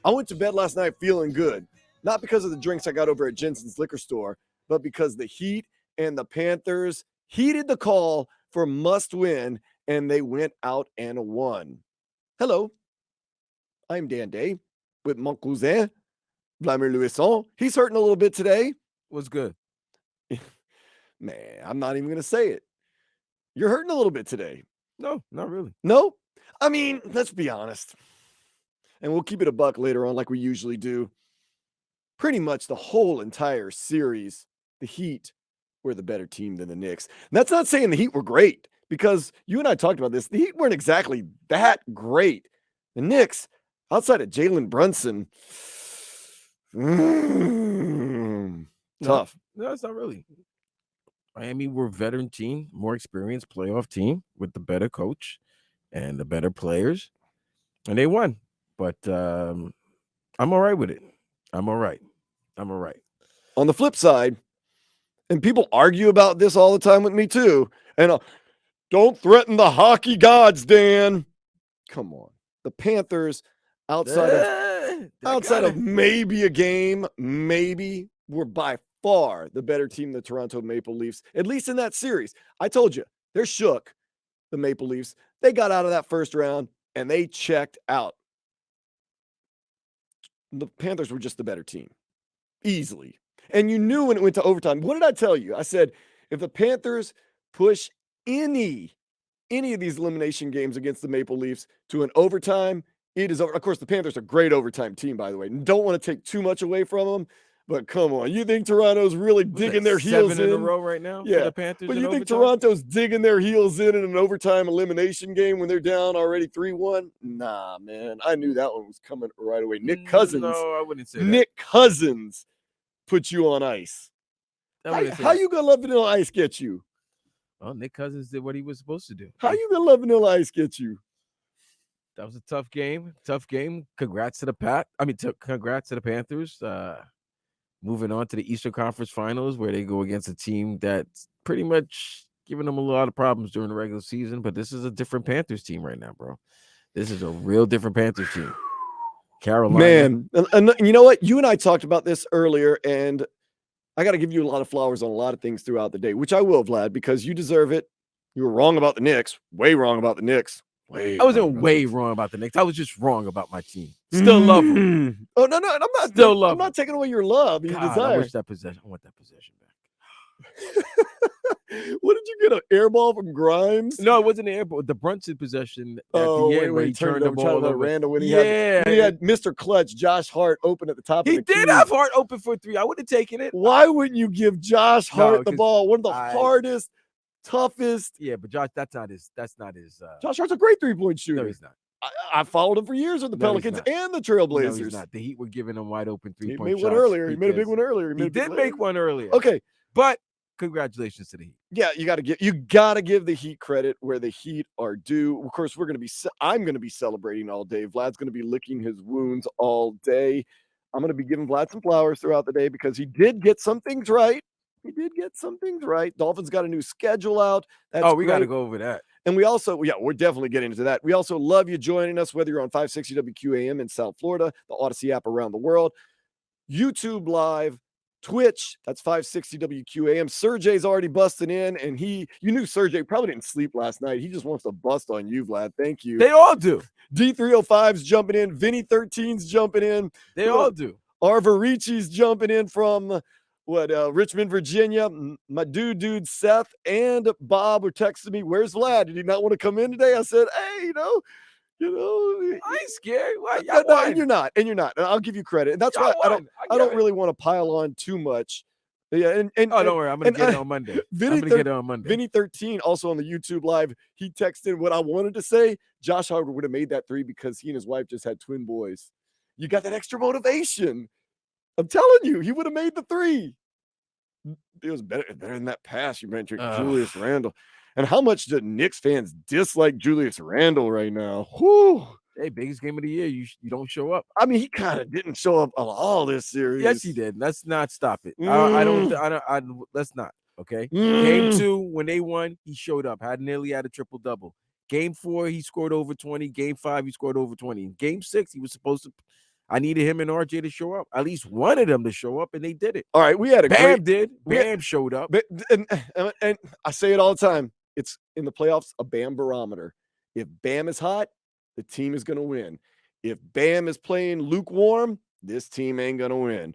I went to bed last night feeling good, not because of the drinks I got over at Jensen's liquor store, but because the Heat and the Panthers heeded the call for must win, and they went out and won. Hello, I'm Dan Day with mon cousin, Vladimir Louison. He's hurting a little bit today. What's good? Man, I'm not even going to say it. You're hurting a little bit today. No, not really. No? I mean, let's be honest. And we'll keep it a buck later on, like we usually do. Pretty much the whole entire series, the Heat were the better team than the Knicks. And that's not saying the Heat were great, because you and I talked about this. The Heat weren't exactly that great. The Knicks, outside of Jalen Brunson, tough. No, it's not really. Miami were a veteran team, more experienced playoff team with the better coach and the better players, and they won. But I'm all right with it. I'm all right. On the flip side, and people argue about this all the time with me too, and don't threaten the hockey gods, Dan. Come on. The Panthers, outside of maybe a game, were by far the better team, the Toronto Maple Leafs, at least in that series. I told you, they're shook, the Maple Leafs. They got out of that first round, and they checked out. The Panthers were just the better team, easily. And you knew when it went to overtime. What did I tell you? I said, if the Panthers push any of these elimination games against the Maple Leafs to an overtime, it is over. Of course, the Panthers are a great overtime team, by the way. Don't want to take too much away from them, but come on. You think Toronto's really digging their heels in? 7 in a row right now for the Panthers? But you think overtime? Toronto's digging their heels in an overtime elimination game when they're down already 3-1? Nah, man. I knew that one was coming right away. Nick Cousins. No, I wouldn't say that. Nick Cousins put you on ice. How you gonna let Vanilla Ice get you? Well, Nick Cousins did what he was supposed to do. How you gonna let Vanilla Ice get you? That was a tough game. Congrats to the Panthers. Moving on to the Eastern Conference Finals, where they go against a team that's pretty much giving them a lot of problems during the regular season. But this is a different Panthers team right now, bro. This is a real different Panthers team. Carolina. Man, and you know what? You and I talked about this earlier, and I got to give you a lot of flowers on a lot of things throughout the day, which I will, Vlad, because you deserve it. You were wrong about the Knicks. Way wrong about the Knicks. I wasn't wrong about the Knicks. I was just wrong about my team. Still love them. Oh, no. I'm not. Still love I'm not taking away your love, your desire. I want that possession back. What did you get, an air ball from Grimes? No, it wasn't an air ball. The Brunson possession at the end where he turned the ball over. Randall when he had Mr. Clutch, Josh Hart, open at the top of the key. He did have Hart open for 3. I would have taken it. Why wouldn't you give Josh Hart the ball? One of the hardest, toughest. Yeah, but Josh, that's not his. Josh Hart's a great 3-point shooter. No, he's not. I followed him for years with the Pelicans and the Trailblazers. No, he's not. The Heat were giving him wide open 3-point shots. He made one earlier. He made a big one earlier. He did make one earlier. Okay, but congratulations to the Heat. Yeah, you got to give the Heat credit where the Heat are due. Of course, I'm going to be celebrating all day. Vlad's going to be licking his wounds all day. I'm going to be giving Vlad some flowers throughout the day because he did get some things right. Dolphins got a new schedule out. We got to go over that. And we also, we're definitely getting into that. We also love you joining us, whether you're on 560 WQAM in South Florida, the Odyssey app around the world, YouTube Live, Twitch, that's 560 WQAM. Sergey's already busting in, and you knew Sergey probably didn't sleep last night. He just wants to bust on you, Vlad. Thank you. They all do. D305's jumping in. Vinny 13's jumping in. They all do. Arvarici's jumping in from Richmond, Virginia. My dude Seth and Bob were texting me, where's Vlad? Did he not want to come in today? I said, hey, I ain't scared. Why? No, and you're not. And I'll give you credit. And that's why I don't really want to pile on too much. Yeah, and don't worry, I'm gonna get it on Monday. Vinny 13 also on the YouTube Live. He texted what I wanted to say. Josh Hart would have made that 3 because he and his wife just had twin boys. You got that extra motivation. I'm telling you, he would have made the 3. It was better than that pass you mentioned, Julius Randle. And how much do Knicks fans dislike Julius Randle right now? Whew. Hey, biggest game of the year. You don't show up. I mean, he kind of didn't show up at all this series. Yes, he did. Let's not stop it. Let's not. Okay. Game 2, when they won, he showed up. Nearly had a triple double. Game 4, he scored over 20. Game 5, he scored over 20. In Game 6, he was supposed to. I needed him and RJ to show up. At least one of them to show up, and they did it. All right, we had a Bam did. Bam showed up. And I say it all the time. It's in the playoffs, a Bam barometer. If Bam is hot, the team is going to win. If Bam is playing lukewarm, this team ain't going to win.